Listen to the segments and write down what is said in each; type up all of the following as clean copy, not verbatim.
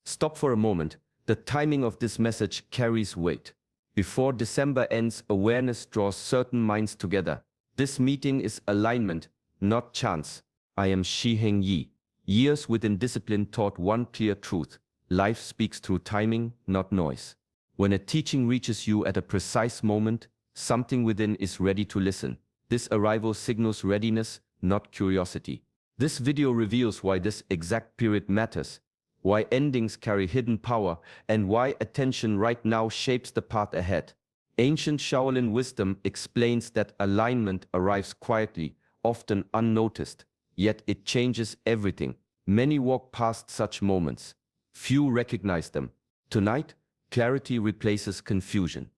Stop for a moment. The timing of this message carries weight. Before December ends, awareness draws certain minds together. This meeting is alignment, not chance. I am Shi Heng. Years within discipline taught one clear truth. Life speaks through timing, not noise. When a teaching reaches you at a precise moment, something within is ready to listen. This arrival signals readiness, not curiosity. This video reveals why this exact period matters, why endings carry hidden power, and why attention right now shapes the path ahead. Ancient Shaolin wisdom explains that alignment arrives quietly, often unnoticed, yet it changes everything. Many walk past such moments. Few recognize them. Tonight, clarity replaces confusion.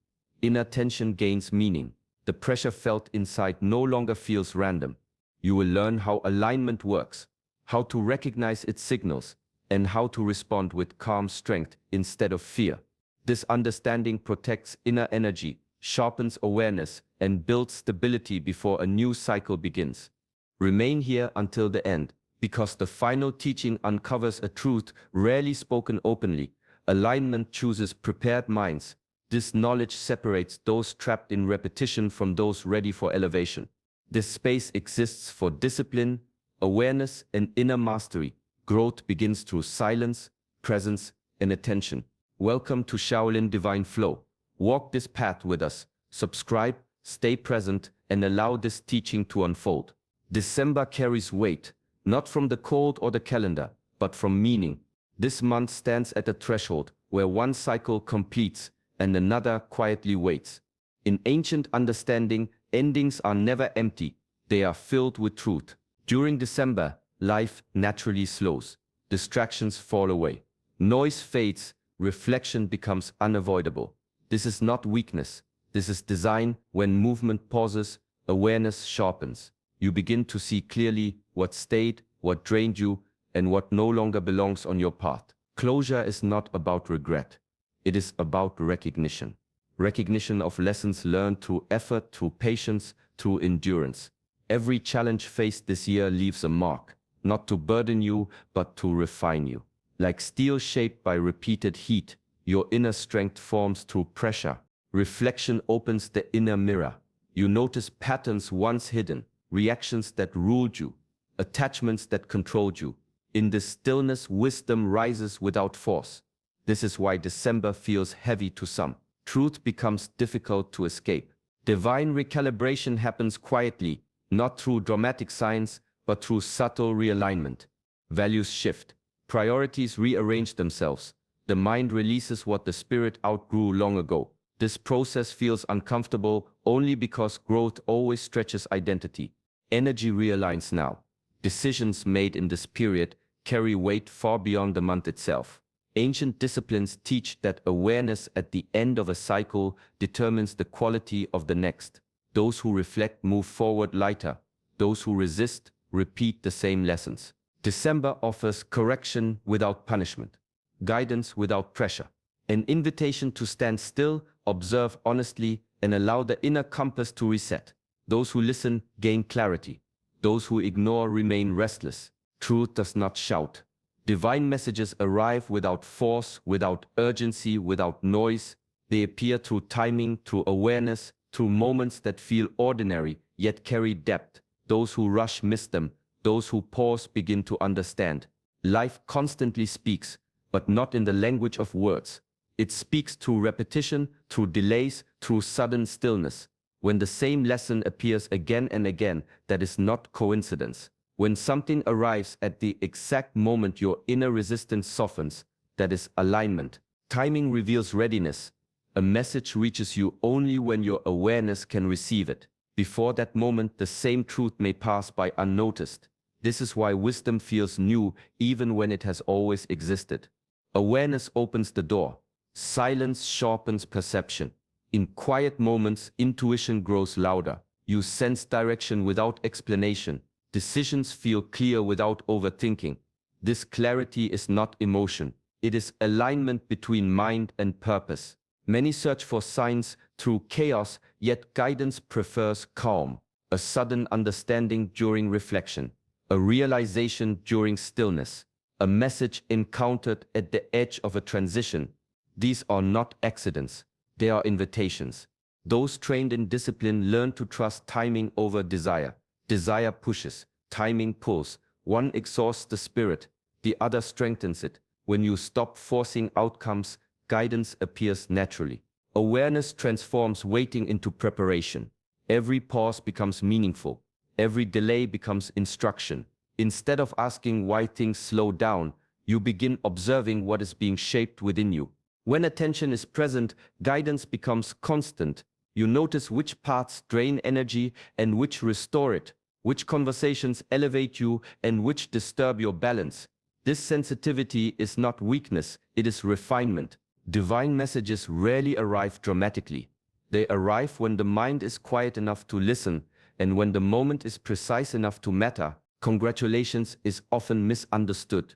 Inner tension gains meaning. The pressure felt inside no longer feels random. You will learn how alignment works, how to recognize its signals, and how to respond with calm strength instead of fear. This understanding protects inner energy, sharpens awareness, and builds stability before a new cycle begins. Remain here until the end, because the final teaching uncovers a truth rarely spoken openly. Alignment chooses prepared minds. This knowledge separates those trapped in repetition from those ready for elevation. This space exists for discipline, awareness, and inner mastery. Growth begins through silence, presence, and attention. Welcome to Shaolin Divine Flow. Walk this path with us. Subscribe, stay present, and allow this teaching to unfold. December carries weight, not from the cold or the calendar, but from meaning. This month stands at a threshold where one cycle completes and another quietly waits. In ancient understanding, endings are never empty. They are filled with truth. During December, life naturally slows. Distractions fall away. Noise fades. Reflection becomes unavoidable. This is not weakness. This is design. When movement pauses, awareness sharpens. You begin to see clearly what stayed, what drained you, and what no longer belongs on your path. Closure is not about regret. It is about recognition. Recognition of lessons learned through effort, through patience, through endurance. Every challenge faced this year leaves a mark, not to burden you, but to refine you. Like steel shaped by repeated heat, your inner strength forms through pressure. Reflection opens the inner mirror. You notice patterns once hidden, reactions that ruled you, attachments that controlled you. In this stillness, wisdom rises without force. This is why December feels heavy to some. Truth becomes difficult to escape. Divine recalibration happens quietly, not through dramatic signs, but through subtle realignment. Values shift. Priorities rearrange themselves. The mind releases what the spirit outgrew long ago. This process feels uncomfortable only because growth always stretches identity. Energy realigns now. Decisions made in this period carry weight far beyond the month itself. Ancient disciplines teach that awareness at the end of a cycle determines the quality of the next. Those who reflect move forward lighter. Those who resist repeat the same lessons. December offers correction without punishment, guidance without pressure, an invitation to stand still, observe honestly, and allow the inner compass to reset. Those who listen gain clarity. Those who ignore remain restless. Truth does not shout. Divine messages arrive without force, without urgency, without noise. They appear through timing, through awareness, through moments that feel ordinary, yet carry depth. Those who rush miss them. Those who pause begin to understand. Life constantly speaks, but not in the language of words. It speaks through repetition, through delays, through sudden stillness. When the same lesson appears again and again, that is not coincidence. When something arrives at the exact moment your inner resistance softens, that is alignment. Timing reveals readiness. A message reaches you only when your awareness can receive it. Before that moment, the same truth may pass by unnoticed. This is why wisdom feels new even when it has always existed. Awareness opens the door. Silence sharpens perception. In quiet moments, intuition grows louder. You sense direction without explanation. Decisions feel clear without overthinking. This clarity is not emotion. It is alignment between mind and purpose. Many search for signs through chaos, yet guidance prefers calm. A sudden understanding during reflection. A realization during stillness. a message encountered at the edge of a transition. These are not accidents, they are invitations. Those trained in discipline learn to trust timing over desire. Desire pushes, timing pulls. One exhausts the spirit, the other strengthens it. When you stop forcing outcomes, guidance appears naturally. Awareness transforms waiting into preparation. Every pause becomes meaningful. Every delay becomes instruction. Instead of asking why things slow down, you begin observing what is being shaped within you. When attention is present, guidance becomes constant. You notice which paths drain energy and which restore it, which conversations elevate you and which disturb your balance. This sensitivity is not weakness, it is refinement. Divine messages rarely arrive dramatically. They arrive when the mind is quiet enough to listen, and when the moment is precise enough to matter. Congratulations is often misunderstood.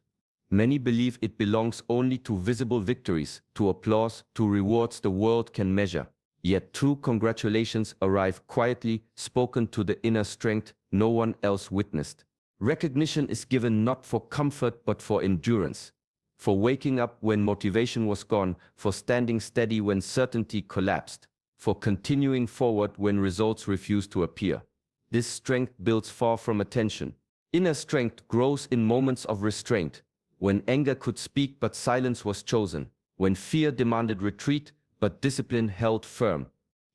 Many believe it belongs only to visible victories, to applause, to rewards the world can measure. Yet true congratulations arrive quietly, spoken to the inner strength no one else witnessed. Recognition is given not for comfort but for endurance. For waking up when motivation was gone, for standing steady when certainty collapsed, for continuing forward when results refused to appear. This strength builds far from attention. Inner strength grows in moments of restraint, when anger could speak but silence was chosen, when fear demanded retreat but discipline held firm.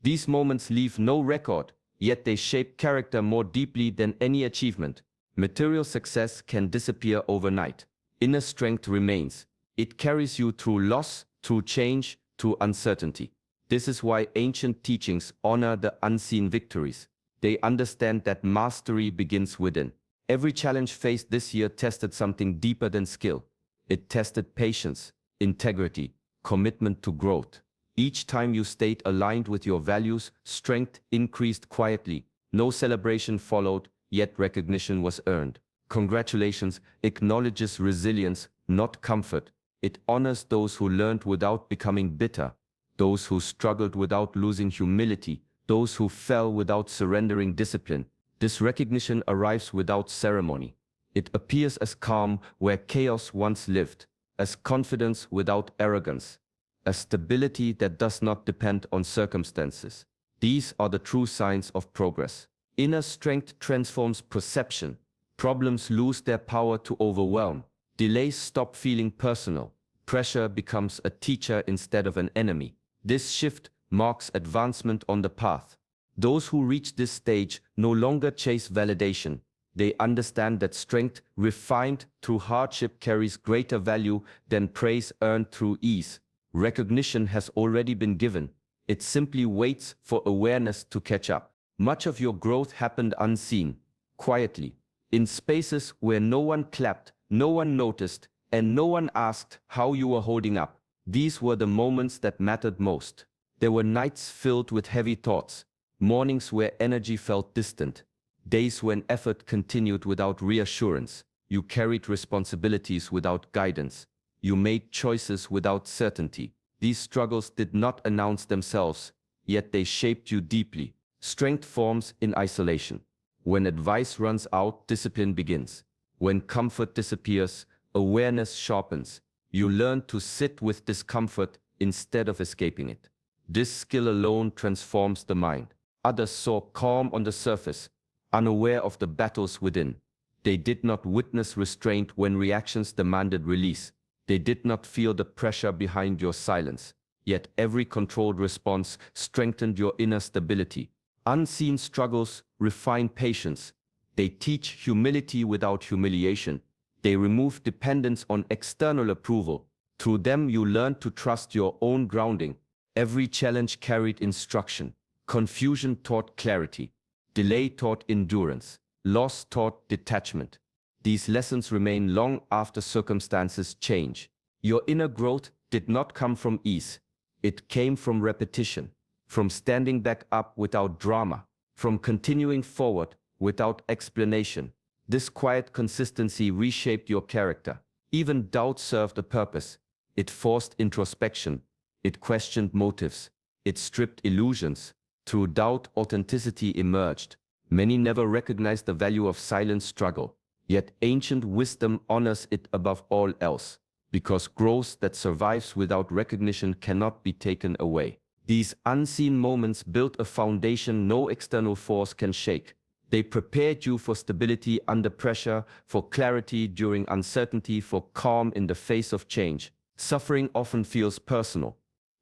These moments leave no record, yet they shape character more deeply than any achievement. Material success can disappear overnight. Inner strength remains. It carries you through loss, through change, through uncertainty. This is why ancient teachings honor the unseen victories. They understand that mastery begins within. Every challenge faced this year tested something deeper than skill. It tested patience, integrity, commitment to growth. Each time you stayed aligned with your values, strength increased quietly. No celebration followed, yet recognition was earned. Congratulations acknowledges resilience, not comfort. It honors those who learned without becoming bitter, those who struggled without losing humility, those who fell without surrendering discipline. This recognition arrives without ceremony. It appears as calm where chaos once lived, as confidence without arrogance, as stability that does not depend on circumstances. These are the true signs of progress. Inner strength transforms perception. Problems lose their power to overwhelm. Delays stop feeling personal. Pressure becomes a teacher instead of an enemy. This shift marks advancement on the path. Those who reach this stage no longer chase validation. They understand that strength refined through hardship carries greater value than praise earned through ease. Recognition has already been given. It simply waits for awareness to catch up. Much of your growth happened unseen, quietly, in spaces where no one clapped, no one noticed, and no one asked how you were holding up. These were the moments that mattered most. There were nights filled with heavy thoughts, mornings where energy felt distant, days when effort continued without reassurance. You carried responsibilities without guidance. You made choices without certainty. These struggles did not announce themselves, yet they shaped you deeply. Strength forms in isolation. When advice runs out, discipline begins. When comfort disappears, awareness sharpens. You learn to sit with discomfort instead of escaping it. This skill alone transforms the mind. Others saw calm on the surface, unaware of the battles within. They did not witness restraint when reactions demanded release. They did not feel the pressure behind your silence. Yet every controlled response strengthened your inner stability. Unseen struggles refine patience. They teach humility without humiliation. They remove dependence on external approval. Through them you learn to trust your own grounding. Every challenge carried instruction. Confusion taught clarity. Delay taught endurance. Loss taught detachment. These lessons remain long after circumstances change. Your inner growth did not come from ease. It came from repetition, from standing back up without drama, from continuing forward without explanation. This quiet consistency reshaped your character. Even doubt served a purpose. It forced introspection. It questioned motives. It stripped illusions. Through doubt, authenticity emerged. Many never recognized the value of silent struggle. Yet ancient wisdom honors it above all else, because growth that survives without recognition cannot be taken away. These unseen moments build a foundation no external force can shake. They prepared you for stability under pressure, for clarity during uncertainty, for calm in the face of change. Suffering often feels personal.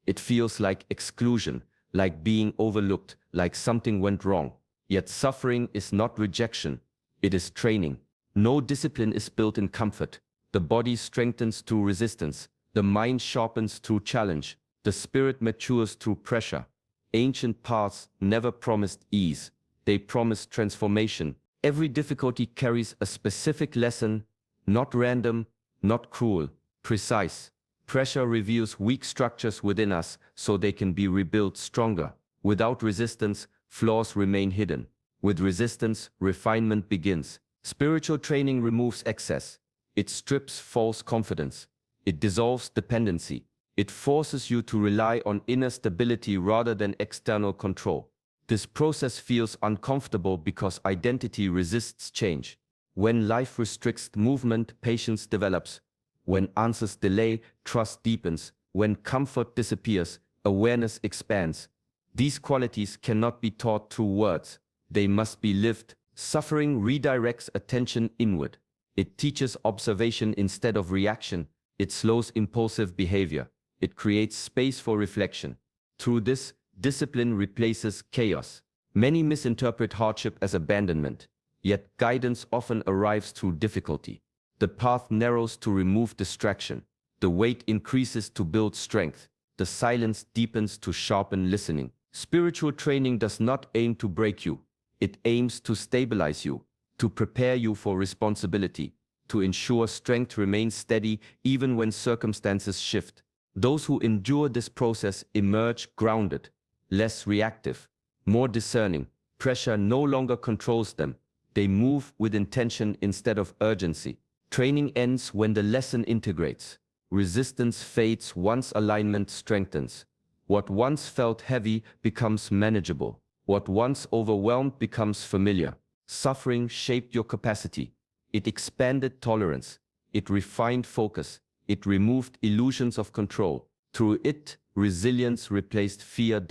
It feels like exclusion, like being overlooked, like something went wrong. Yet suffering is not rejection, it is training. No discipline is built in comfort. The body strengthens through resistance. The mind sharpens through challenge. The spirit matures through pressure. Ancient paths never promised ease. They promised transformation. Every difficulty carries a specific lesson, not random, not cruel, precise. Pressure reveals weak structures within us so they can be rebuilt stronger. Without resistance, flaws remain hidden. With resistance, refinement begins. Spiritual training removes excess. It strips false confidence. It dissolves dependency. It forces you to rely on inner stability rather than external control. This process feels uncomfortable because identity resists change. When life restricts movement, patience develops. When answers delay, trust deepens. When comfort disappears, awareness expands. These qualities cannot be taught through words. They must be lived. Suffering redirects attention inward. It teaches observation instead of reaction. It slows impulsive behavior. It creates space for reflection. Through this, discipline replaces chaos. Many misinterpret hardship as abandonment, yet guidance often arrives through difficulty. The path narrows to remove distraction. The weight increases to build strength. The silence deepens to sharpen listening. Spiritual training does not aim to break you. It aims to stabilize you, to prepare you for responsibility, to ensure strength remains steady even when circumstances shift. Those who endure this process emerge grounded, less reactive, more discerning. Pressure no longer controls them. They move with intention instead of urgency. Training ends when the lesson integrates. Resistance fades once alignment strengthens. What once felt heavy becomes manageable. What once overwhelmed becomes familiar. Suffering shaped your capacity. It expanded tolerance. It refined focus. It removed illusions of control. Through it, resilience replaced fear.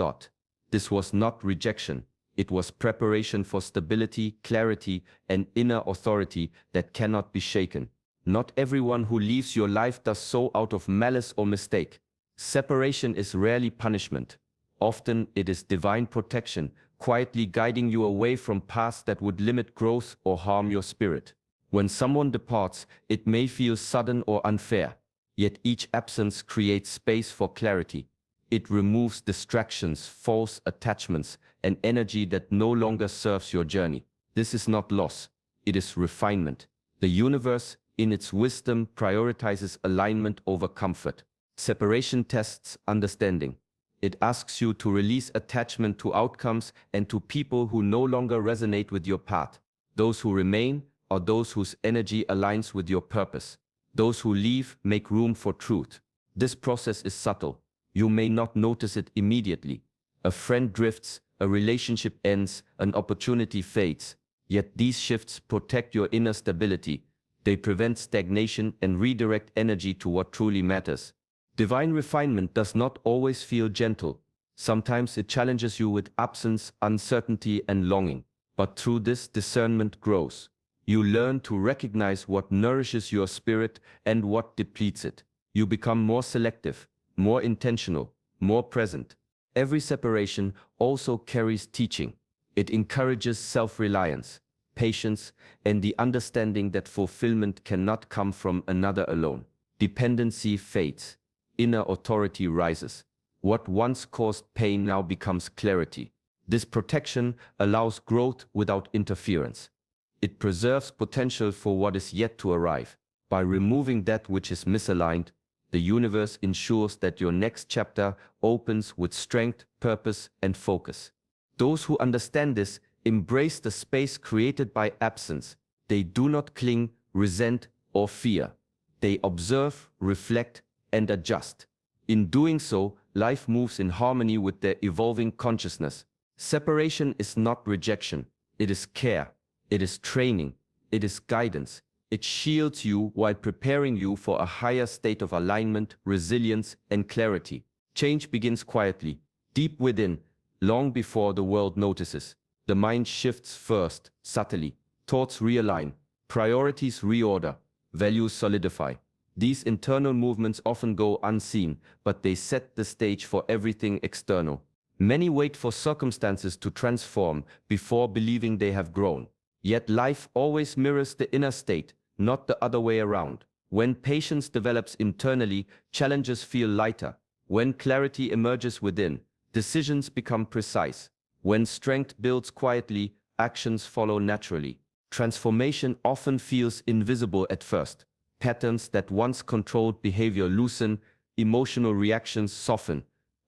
This was not rejection. It was preparation for stability, clarity, and inner authority that cannot be shaken. Not everyone who leaves your life does so out of malice or mistake. Separation is rarely punishment. Often it is divine protection, quietly guiding you away from paths that would limit growth or harm your spirit. When someone departs, it may feel sudden or unfair, yet each absence creates space for clarity. It removes distractions, false attachments, and energy that no longer serves your journey. This is not loss, it is refinement. The universe, in its wisdom, prioritizes alignment over comfort. Separation tests understanding. It asks you to release attachment to outcomes and to people who no longer resonate with your path. Those who remain are those whose energy aligns with your purpose. Those who leave make room for truth. This process is subtle. You may not notice it immediately. A friend drifts, a relationship ends, an opportunity fades. Yet these shifts protect your inner stability. They prevent stagnation and redirect energy to what truly matters. Divine refinement does not always feel gentle. Sometimes it challenges you with absence, uncertainty, and longing. But through this, discernment grows. You learn to recognize what nourishes your spirit and what depletes it. You become more selective, more intentional, more present. Every separation also carries teaching. It encourages self-reliance, patience, and the understanding that fulfillment cannot come from another alone. Dependency fades. Inner authority rises. What once caused pain now becomes clarity. This protection allows growth without interference. It preserves potential for what is yet to arrive. By removing that which is misaligned, the universe ensures that your next chapter opens with strength, purpose, and focus. Those who understand this embrace the space created by absence. They do not cling, resent, or fear. They observe, reflect, and adjust. In doing so, life moves in harmony with their evolving consciousness. Separation is not rejection. It is care. It is training. It is guidance. It shields you while preparing you for a higher state of alignment, resilience, and clarity. Change begins quietly, deep within, long before the world notices. The mind shifts first, subtly. Thoughts realign, priorities reorder, values solidify. These internal movements often go unseen, but they set the stage for everything external. Many wait for circumstances to transform before believing they have grown. Yet life always mirrors the inner state, not the other way around. When patience develops internally, challenges feel lighter. When clarity emerges within, decisions become precise. When strength builds quietly, actions follow naturally. Transformation often feels invisible at first. Patterns that once controlled behavior loosen, emotional reactions soften,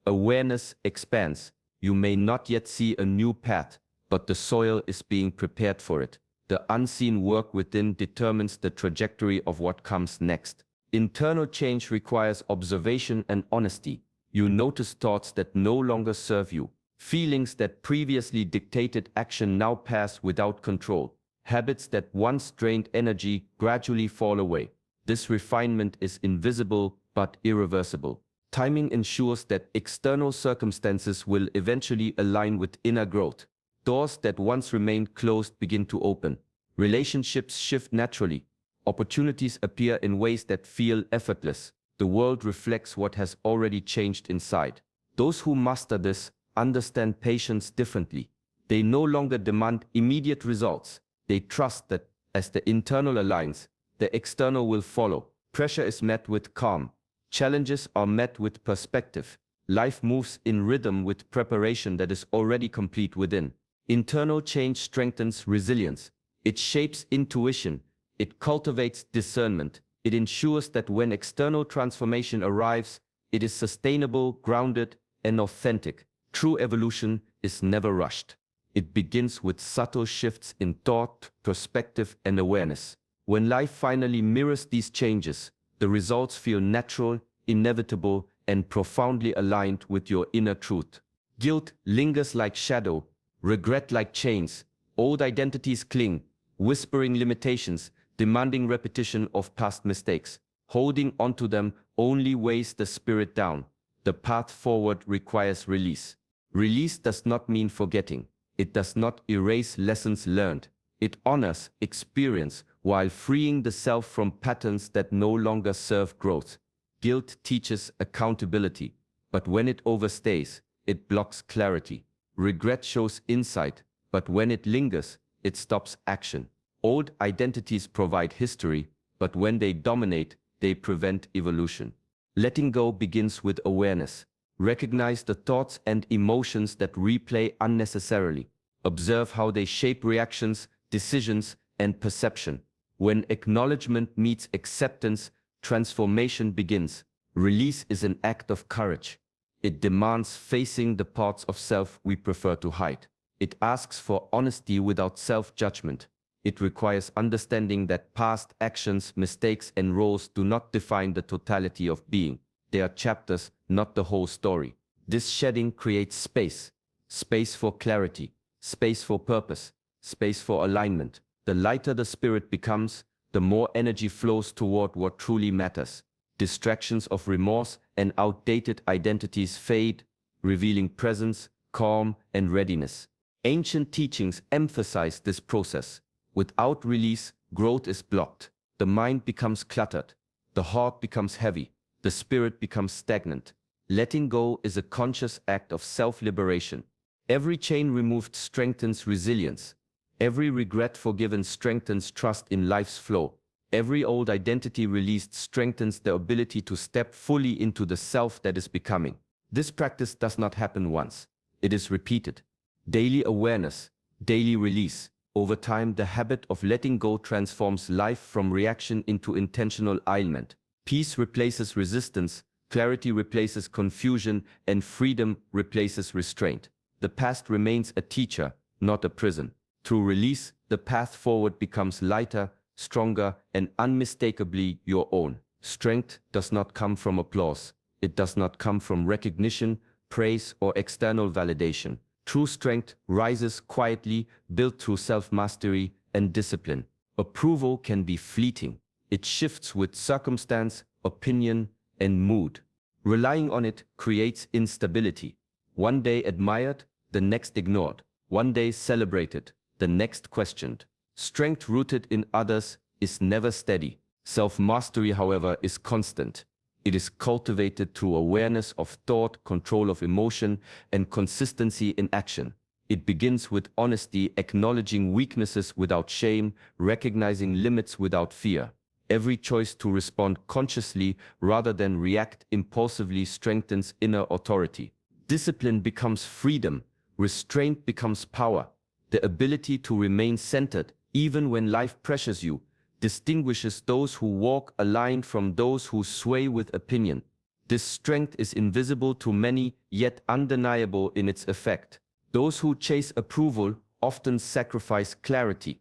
awareness expands. You may not yet see a new path, but the soil is being prepared for it. The unseen work within determines the trajectory of what comes next. Internal change requires observation and honesty. You notice thoughts that no longer serve you. Feelings that previously dictated action now pass without control. Habits that once drained energy gradually fall away. This refinement is invisible but irreversible. Timing ensures that external circumstances will eventually align with inner growth. Doors that once remained closed begin to open. Relationships shift naturally. Opportunities appear in ways that feel effortless. The world reflects what has already changed inside. Those who master this understand patience differently. They no longer demand immediate results. They trust that as the internal aligns, the external will follow. Pressure is met with calm. Challenges are met with perspective. Life moves in rhythm with preparation that is already complete within. Internal change strengthens resilience. It shapes intuition. It cultivates discernment. It ensures that when external transformation arrives, it is sustainable, grounded, and authentic. True evolution is never rushed. It begins with subtle shifts in thought, perspective, and awareness. When life finally mirrors these changes, the results feel natural, inevitable, and profoundly aligned with your inner truth. Guilt lingers like shadow, regret like chains. Old identities cling, whispering limitations, demanding repetition of past mistakes. Holding onto them only weighs the spirit down. The path forward requires release. Release does not mean forgetting. It does not erase lessons learned. It honors experience while freeing the self from patterns that no longer serve growth. Guilt teaches accountability, but when it overstays, it blocks clarity. Regret shows insight, but when it lingers, it stops action. Old identities provide history, but when they dominate, they prevent evolution. Letting go begins with awareness. Recognize the thoughts and emotions that replay unnecessarily. Observe how they shape reactions, decisions, and perception. When acknowledgement meets acceptance, transformation begins. Release is an act of courage. It demands facing the parts of self we prefer to hide. It asks for honesty without self-judgment. It requires understanding that past actions, mistakes, and roles do not define the totality of being. They are chapters, not the whole story. This shedding creates space. Space for clarity. Space for purpose. Space for alignment. The lighter the spirit becomes, the more energy flows toward what truly matters. Distractions of remorse and outdated identities fade, revealing presence, calm, and readiness. Ancient teachings emphasize this process. Without release, growth is blocked. The mind becomes cluttered. The heart becomes heavy. The spirit becomes stagnant. Letting go is a conscious act of self-liberation. Every chain removed strengthens resilience. Every regret forgiven strengthens trust in life's flow. Every old identity released strengthens the ability to step fully into the self that is becoming. This practice does not happen once. It is repeated. Daily awareness, daily release. Over time, the habit of letting go transforms life from reaction into intentional alignment. Peace replaces resistance, clarity replaces confusion, and freedom replaces restraint. The past remains a teacher, not a prison. Through release, the path forward becomes lighter, stronger, and unmistakably your own. Strength does not come from applause. It does not come from recognition, praise, or external validation. True strength rises quietly, built through self-mastery and discipline. Approval can be fleeting. It shifts with circumstance, opinion, and mood. Relying on it creates instability. One day admired, the next ignored. One day celebrated, the next questioned. Strength rooted in others is never steady. Self-mastery, however, is constant. It is cultivated through awareness of thought, control of emotion, and consistency in action. It begins with honesty, acknowledging weaknesses without shame, recognizing limits without fear. Every choice to respond consciously rather than react impulsively strengthens inner authority. Discipline becomes freedom. Restraint becomes power. The ability to remain centered, even when life pressures you, distinguishes those who walk aligned from those who sway with opinion. This strength is invisible to many, yet undeniable in its effect. Those who chase approval often sacrifice clarity.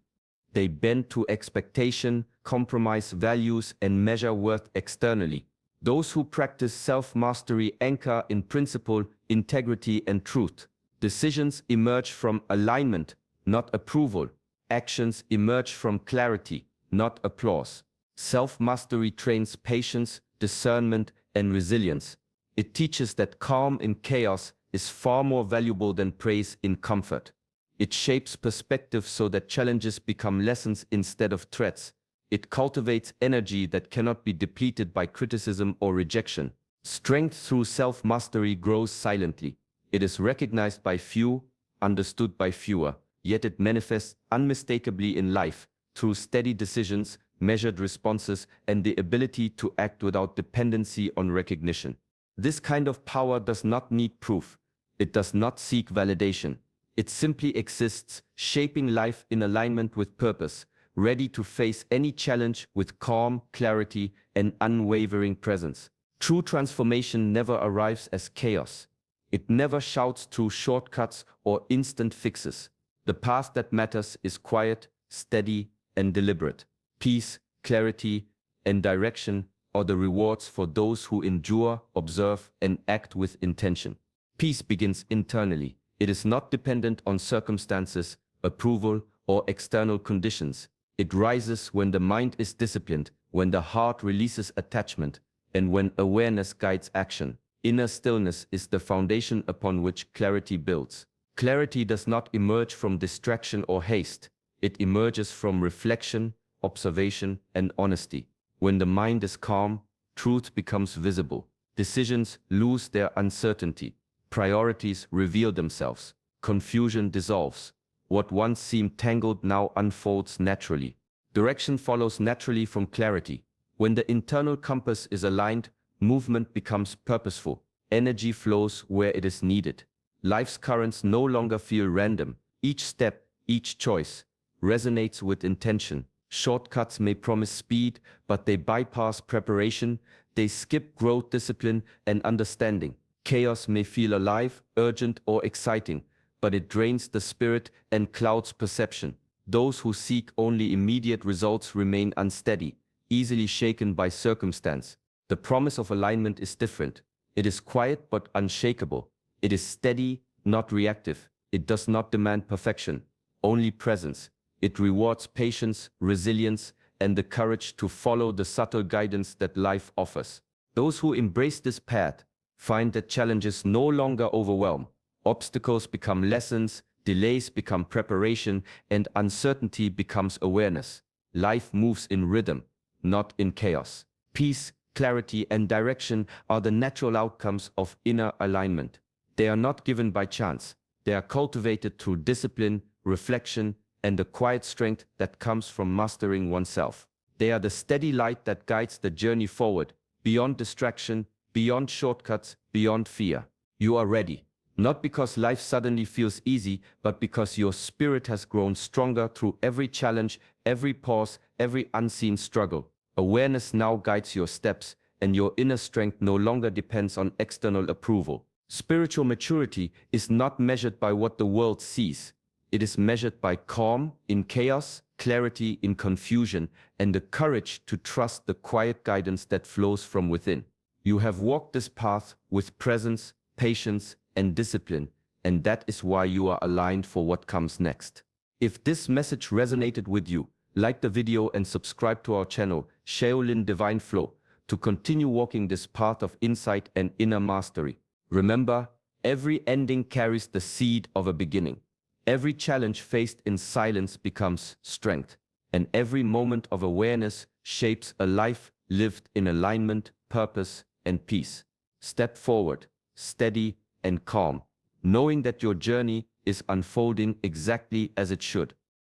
They bend to expectation, compromise values, and measure worth externally. Those who practice self-mastery anchor in principle, integrity, and truth. Decisions emerge from alignment, not approval. Actions emerge from clarity, not applause. Self-mastery trains patience, discernment, and resilience. It teaches that calm in chaos is far more valuable than praise in comfort. It shapes perspective so that challenges become lessons instead of threats. It cultivates energy that cannot be depleted by criticism or rejection. Strength through self-mastery grows silently. It is recognized by few, understood by fewer, yet it manifests unmistakably in life through steady decisions, measured responses, and the ability to act without dependency on recognition. This kind of power does not need proof. It does not seek validation. It simply exists, shaping life in alignment with purpose, ready to face any challenge with calm, clarity, and unwavering presence. True transformation never arrives as chaos. It never shouts through shortcuts or instant fixes. The path that matters is quiet, steady, and deliberate. Peace, clarity, and direction are the rewards for those who endure, observe, and act with intention. Peace begins internally. It is not dependent on circumstances, approval, or external conditions. It rises when the mind is disciplined, when the heart releases attachment, and when awareness guides action. Inner stillness is the foundation upon which clarity builds. Clarity does not emerge from distraction or haste. It emerges from reflection, observation, and honesty. When the mind is calm, truth becomes visible. Decisions lose their uncertainty. Priorities reveal themselves. Confusion dissolves. What once seemed tangled now unfolds naturally. Direction follows naturally from clarity. When the internal compass is aligned, movement becomes purposeful. Energy flows where it is needed. Life's currents no longer feel random. Each step, each choice, resonates with intention. Shortcuts may promise speed, but they bypass preparation. They skip growth, discipline, and understanding. Chaos may feel alive, urgent, or exciting, but it drains the spirit and clouds perception. Those who seek only immediate results remain unsteady, easily shaken by circumstance. The promise of alignment is different. It is quiet but unshakable. It is steady, not reactive. It does not demand perfection, only presence. It rewards patience, resilience, and the courage to follow the subtle guidance that life offers. Those who embrace this path find that challenges no longer overwhelm. Obstacles become lessons, delays become preparation, and uncertainty becomes awareness. Life moves in rhythm, not in chaos. Peace, clarity, and direction are the natural outcomes of inner alignment. They are not given by chance. They are cultivated through discipline, reflection, and the quiet strength that comes from mastering oneself. They are the steady light that guides the journey forward, beyond distraction, beyond shortcuts, beyond fear. You are ready, not because life suddenly feels easy, but because your spirit has grown stronger through every challenge, every pause, every unseen struggle. Awareness now guides your steps, and your inner strength no longer depends on external approval. Spiritual maturity is not measured by what the world sees. It is measured by calm in chaos, clarity in confusion, and the courage to trust the quiet guidance that flows from within. You have walked this path with presence, patience, and discipline, and that is why you are aligned for what comes next. If this message resonated with you, Like the video and subscribe to our channel, Shaolin Divine Flow, to continue walking this path of insight and inner mastery. Remember, every ending carries the seed of a beginning. Every challenge faced in silence becomes strength, and every moment of awareness shapes a life lived in alignment, purpose, and peace. Step forward, steady and calm, knowing that your journey is unfolding exactly as it should.